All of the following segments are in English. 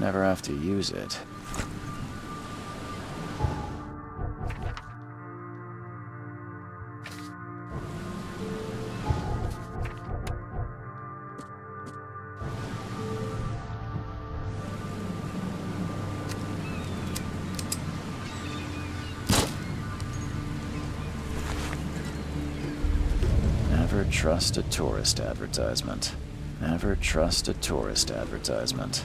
never have to use it. Never trust a tourist advertisement. Never trust a tourist advertisement.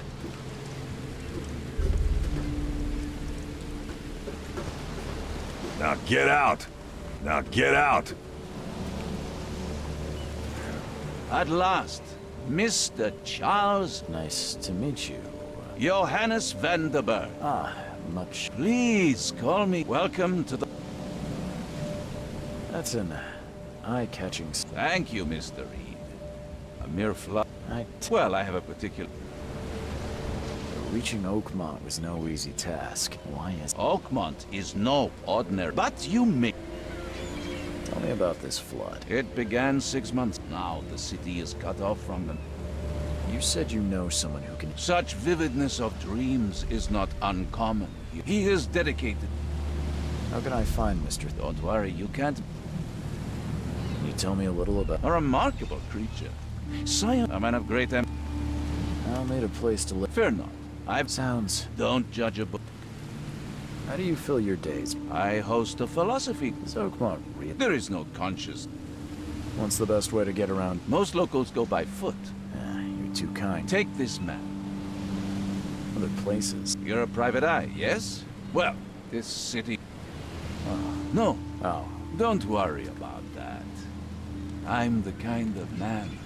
Now get out! Now get out! At last, Mr. Charles Nice to meet you. Johannes van der Berg. Much. Please call me. Welcome to the... That's an eye-catching... Thank you, Mr. Reed. A mere fly. Well, I have a particular... Reaching Oakmont was no easy task. Why is... Oakmont is no ordinary... But you may... Tell me about this flood. It began 6 months. Now the city is cut off from them. You said you know someone who can... Such vividness of dreams is not uncommon. He is dedicated. How can I find Mr. Don't worry, you can't... Can you tell me a little about... A remarkable creature. Science... A man of great I'll need a place to live. Fear not. Sounds... Don't judge a book. How do you fill your days? I host a philosophy. Is Oakmont real? There is no conscious. What's the best way to get around? Most locals go by foot. You're too kind. Take this map. Other places. You're a private eye, yes? Well, this city... No. Oh. Don't worry about that. I'm the kind of man who...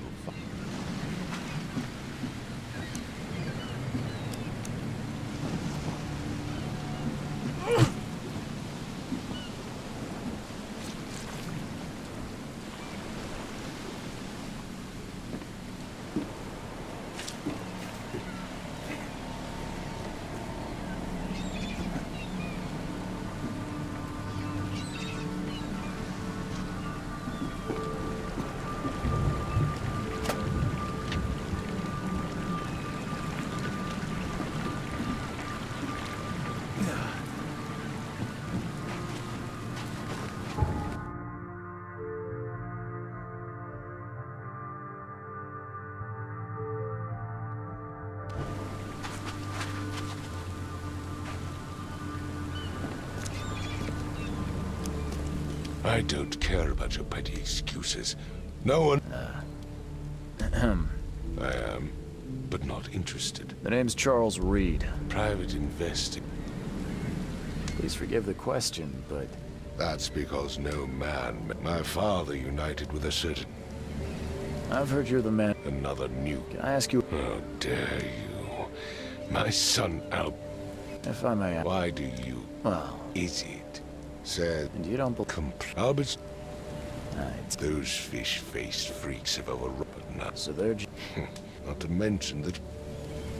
I don't care about your petty excuses. No one... I am, but not interested. The name's Charles Reed. Private investing. Please forgive the question, but... That's because no man... My father united with a certain... I've heard you're the man... Another nuke. Can I ask you... How dare you? My son Al... If I may... Why do you... Well... Is it? Said... And you don't... Albert's... Those fish-faced freaks have overrun now. So they're... Not to mention that...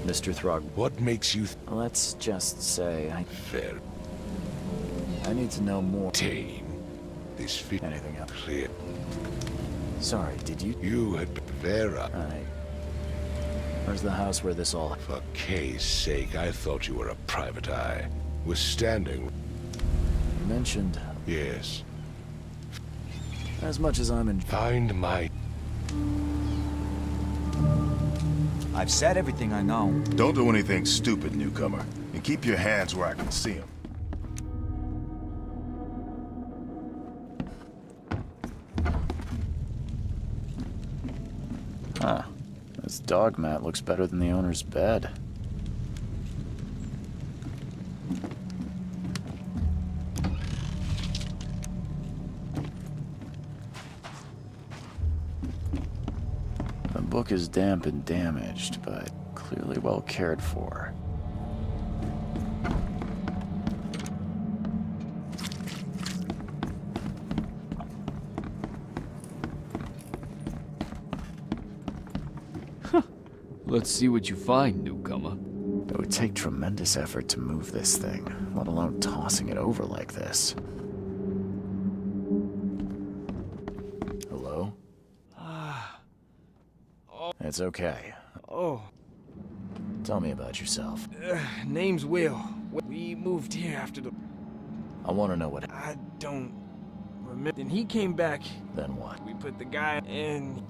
Mr. Throg... What makes you... Let's just say Fair. I need to know more... Tame. This fish... Anything else? Clear. Sorry, did you... You had... Vera. Where's the house where this all... For Kay's sake, I thought you were a private eye. Was standing... You mentioned... Yes. As much as I'm in... Find my... I've said everything I know. Don't do anything stupid, newcomer. And keep your hands where I can see them. Huh. This dog mat looks better than the owner's bed. The book is damp and damaged, but clearly well cared for. Let's see what you find, newcomer. It would take tremendous effort to move this thing, let alone tossing it over like this. Hello? It's okay. Oh. Tell me about yourself. Name's Will. We moved here after the... I want to know what... I don't remember. Then he came back. Then what? We put the guy in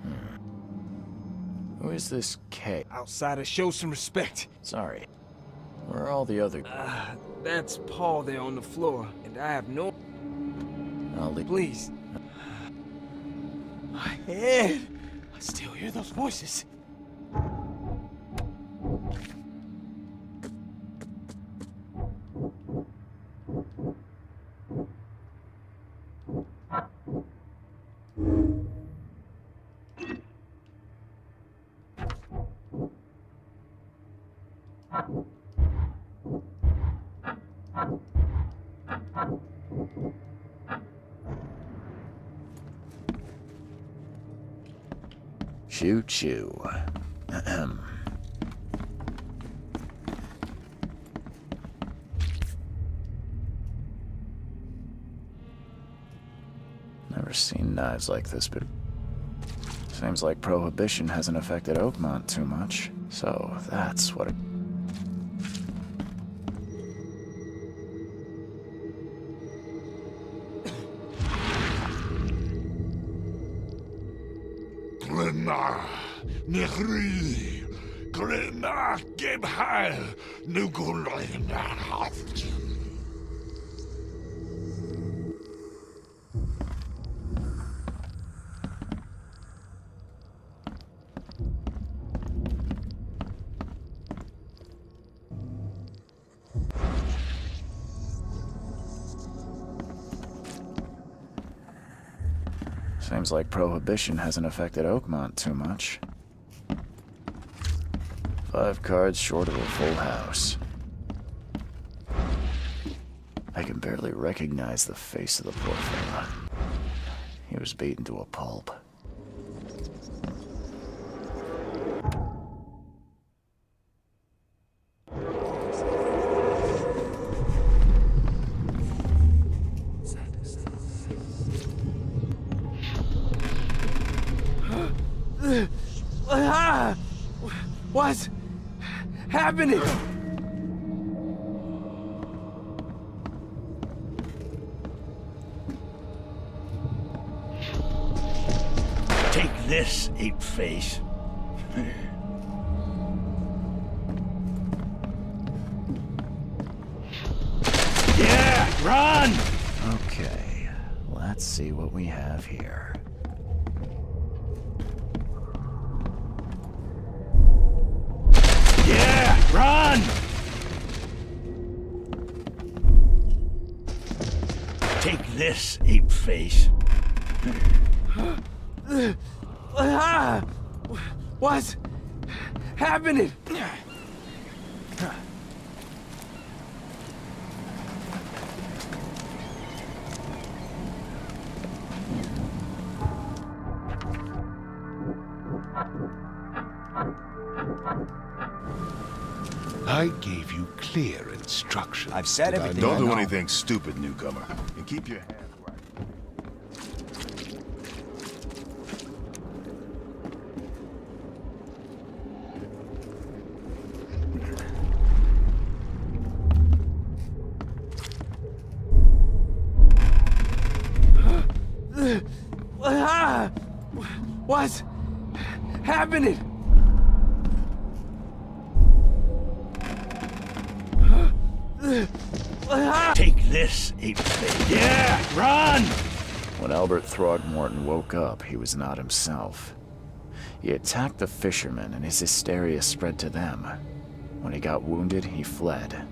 Who is this K? outside to show some respect. Sorry. Where are all the other... That's Paul there on the floor. And I have no... I'll leave... Please. My head. I still hear those voices. Choo choo. Ahem. Never seen knives like this, but seems like prohibition hasn't affected Oakmont too much. So that's what it... Glenna, Nehri, Glenna, Gebhal, Nugulina. Seems like prohibition hasn't affected Oakmont too much. 5 cards short of a full house. I can barely recognize the face of the poor fella. He was beaten to a pulp. What's happening? Take this, ape face. Yeah, run! Okay, let's see what we have here. Run! Take this, ape face. What's happening? I gave you clear instructions. I've said everything I Don't do know. anything stupid, newcomer. And keep your hands where What's happening? Take this, ape face. Yeah, run! When Albert Throgmorton woke up, he was not himself. He attacked the fishermen, and his hysteria spread to them. When he got wounded, he fled.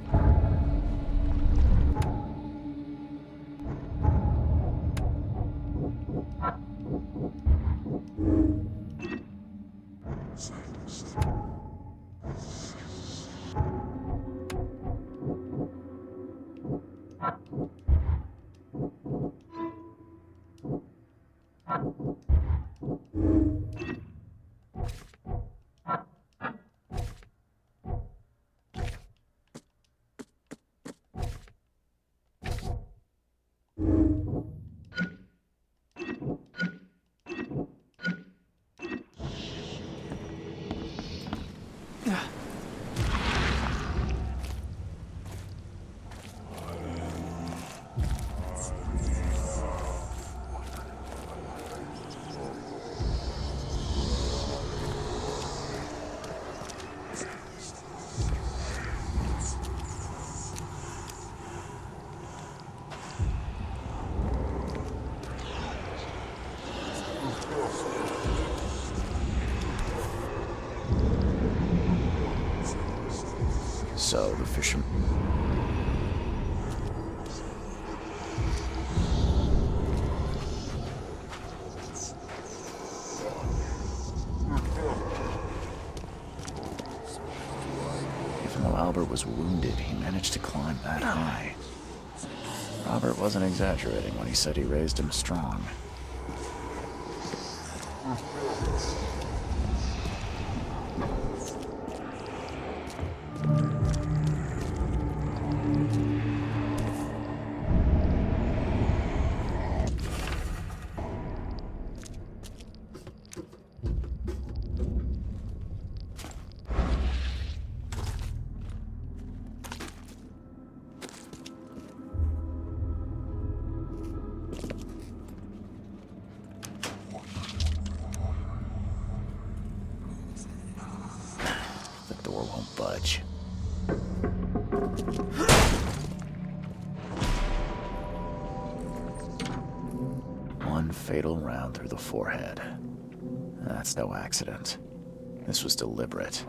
So the fisherman... Even though Albert was wounded, he managed to climb that high. Robert wasn't exaggerating when he said he raised him strong. The door won't budge. One fatal round through the forehead. That's no accident. This was deliberate.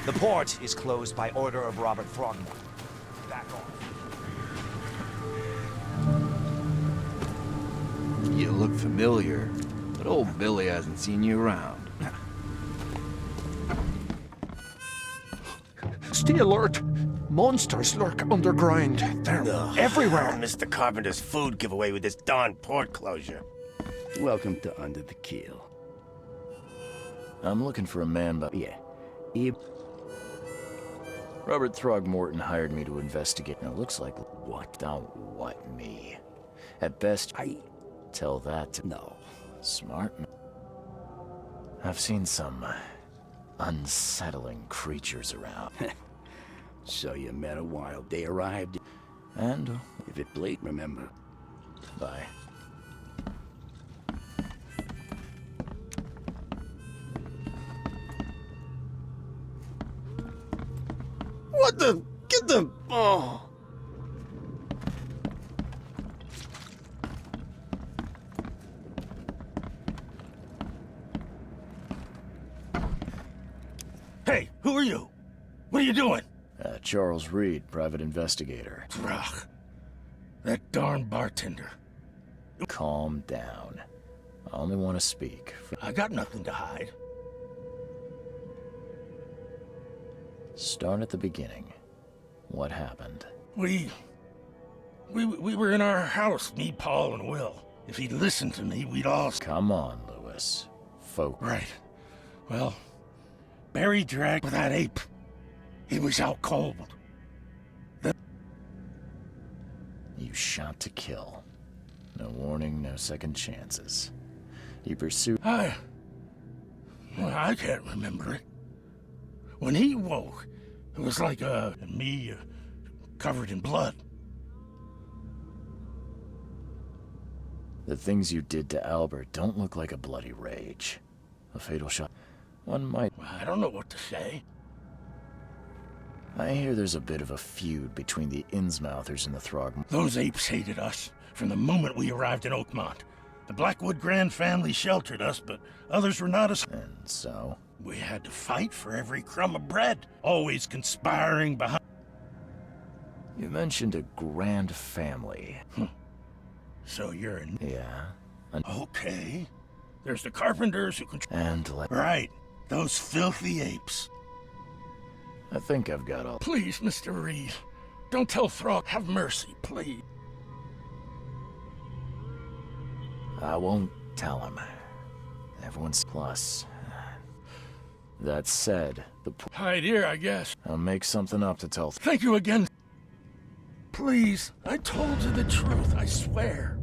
The port is closed by order of Robert Frogmore. Back off. You look familiar, but old Billy hasn't seen you around. Stay alert. Monsters lurk underground. They're everywhere. Mr. Carpenter's food giveaway with this darn port closure. Welcome to Under the Keel. I'm looking for a man by... Yeah. Robert Throgmorton hired me to investigate. Now, looks like... What? Don't what me. At best, I tell that to... No. Smart man. I've seen some unsettling creatures around. So you met a while. They arrived. And... If it bleed, remember. Bye. What the? Get the... Oh. Hey, who are you? What are you doing? Charles Reed, private investigator. Ugh. That darn bartender. Calm down. I only want to speak. I got nothing to hide. Start at the beginning. What happened? We were in our house, me, Paul, and Will. If he'd listened to me, we'd all... Come on, Lewis. Focus. Right. Well, Barry dragged with that ape. He was out cold. You shot to kill. No warning, no second chances. You pursued... Well, I can't remember it. When he woke, it was like me covered in blood. The things you did to Albert don't look like a bloody rage. A fatal shot. One might... I don't know what to say. I hear there's a bit of a feud between the Innsmouthers and the Throgmortons. Those apes hated us from the moment we arrived in Oakmont. The Blackwood Grand family sheltered us, but others were not as... And so? We had to fight for every crumb of bread, always conspiring behind... You mentioned a grand family. So you're in... Yeah. Okay. There's the carpenters who control... And Right. Those filthy apes. I think I've got all... Please, Mr. Reed. Don't tell Throg. Have mercy, please. I won't tell him. Everyone's plus. That said, the... Idea, I guess. I'll make something up to tell... Thank you again. Please, I told you the truth, I swear.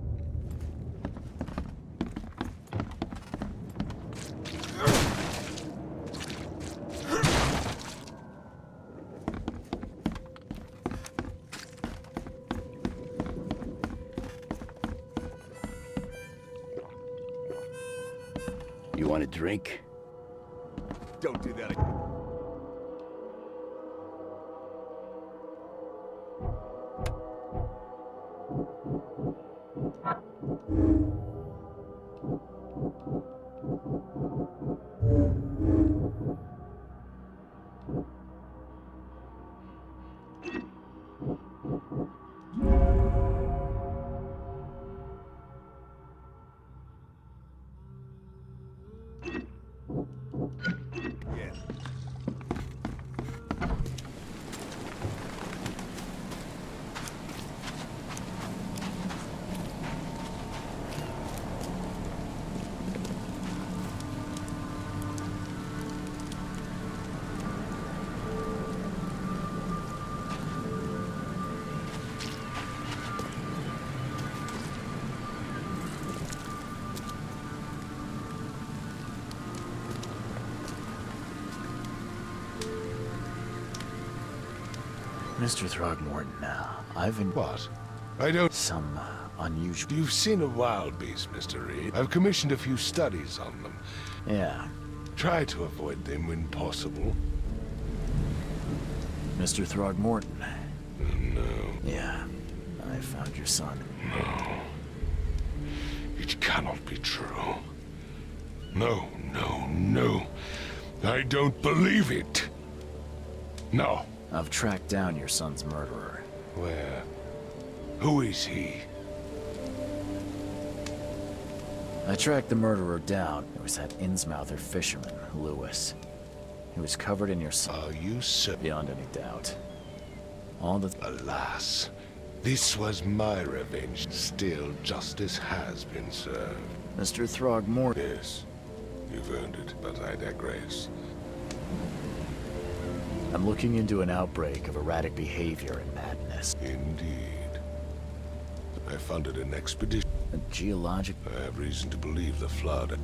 You want a drink? Don't do that. Mr. Throgmorton, I've been... What? I don't... Some unusual... You've seen a wild beast, Mr. Reed. I've commissioned a few studies on them. Yeah. Try to avoid them when possible. Mr. Throgmorton. No. Yeah. I found your son. No. It cannot be true. No, no, no. I don't believe it. No. I've tracked down your son's murderer. Where? Who is he? I tracked the murderer down. It was that Innsmouther fisherman, Lewis. He was covered in your son. Are you certain? Beyond any doubt. All the... Alas, this was my revenge. Still, justice has been served. Mr. Throgmorton. Yes, you've earned it, but I digress. I'm looking into an outbreak of erratic behavior and madness. Indeed. I funded an expedition. A geologic... I have reason to believe the flood.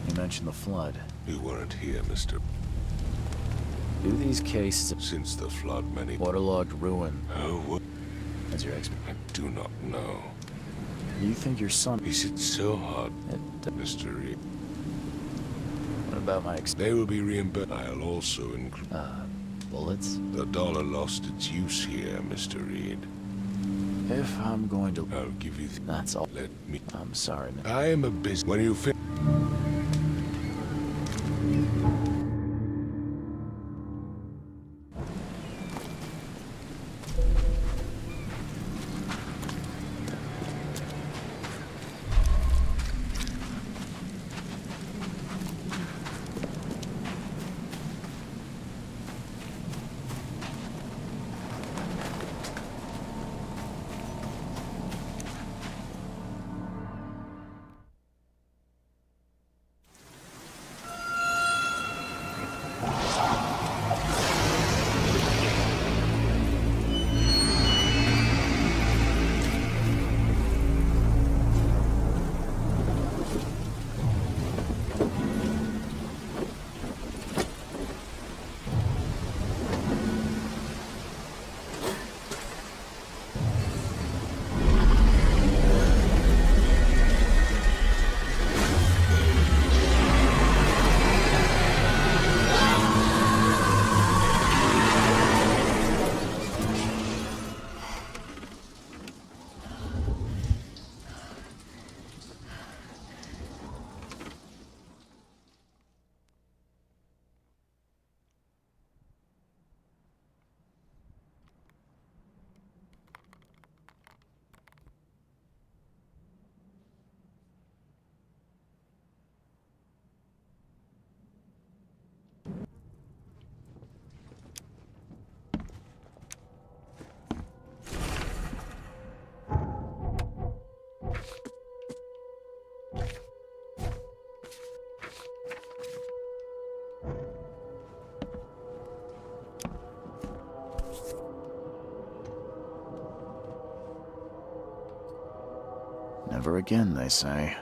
You mentioned the flood. You weren't here, Mr. Do these cases... Since the flood, many... Waterlogged ruin. Oh, what? As your I do not know. You think your son... Is it so hard, Mr. Reed? What about my They will be reimbursed. I'll also include... bullets? The dollar lost its use here, Mr. Reed. If I'm going to... I'll give you... That's all. Let me... I'm sorry, man. I am a business... When you finish... Never again, they say.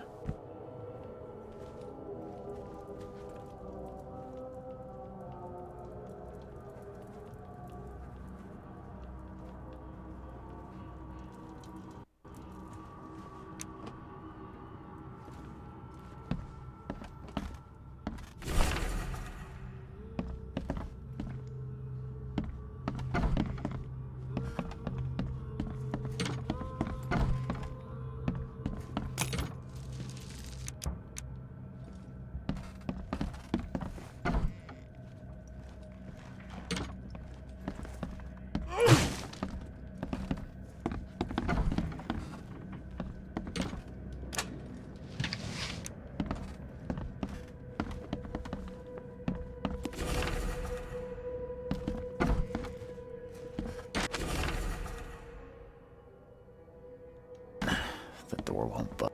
The door won't budge.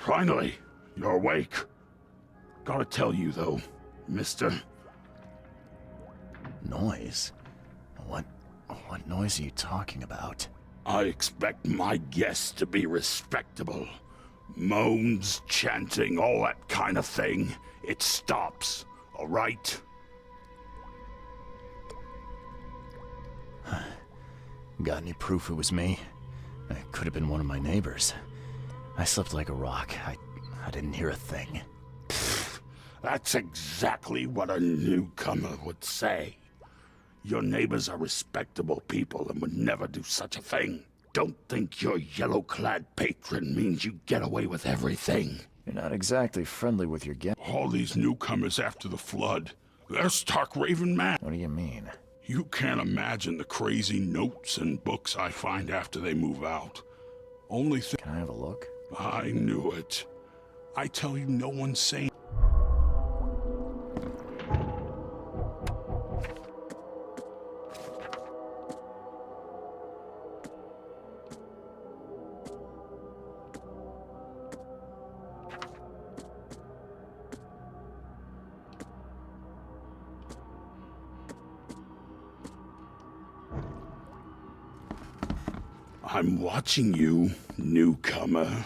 Finally, you're awake. Gotta tell you, though, mister. Noise? What noise are you talking about? I expect my guests to be respectable. Moans, chanting, all that kind of thing. It stops, all right? Got any proof it was me? It could have been one of my neighbors. I slept like a rock. I didn't hear a thing. That's exactly what a newcomer would say. Your neighbors are respectable people and would never do such a thing. Don't think your yellow-clad patron means you get away with everything. You're not exactly friendly with your guests. All these newcomers after the flood, they're stark raving mad. What do you mean? You can't imagine the crazy notes and books I find after they move out. Only thing... Can I have a look? I knew it. I tell you, no one's sane. I'm watching you, newcomer.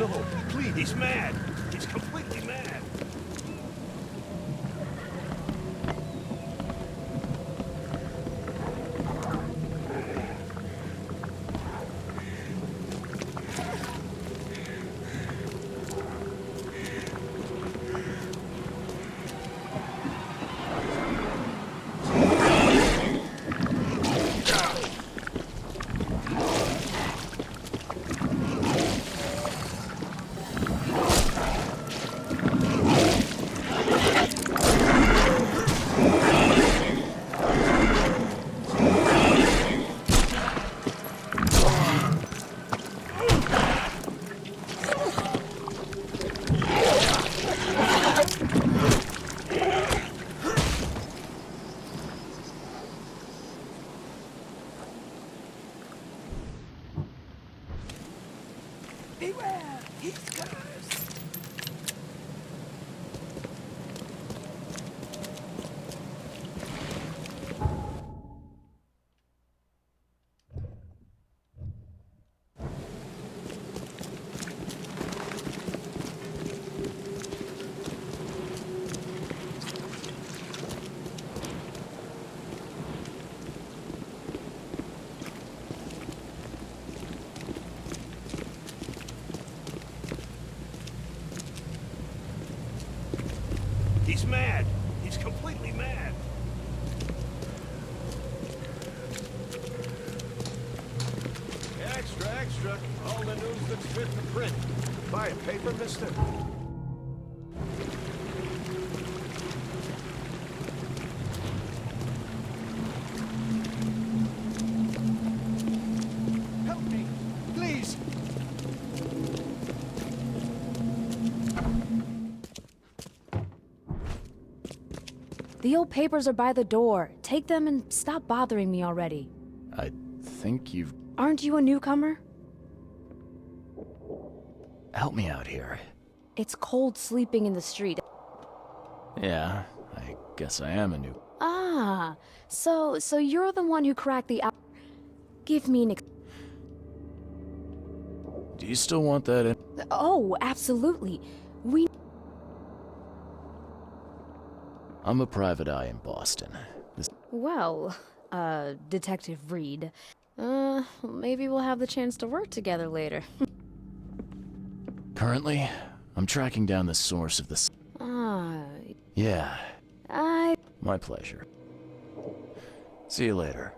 No, please. He's mad. He's completely mad. Beware! He's cursed! He's mad. He's completely mad. Extra, extra. All the news that's fit to print. Buy a paper, mister? Help me, please. The old papers are by the door. Take them and stop bothering me already. I think you've... Aren't you a newcomer? Help me out here. It's cold sleeping in the street. Yeah, I guess I am a new... Ah, so you're the one who cracked the... Give me an... Do you still want that in... Oh, absolutely. We... I'm a private eye in Boston. Well, Detective Reed. Maybe we'll have the chance to work together later. Currently, I'm tracking down the source of the... Yeah, my pleasure. See you later.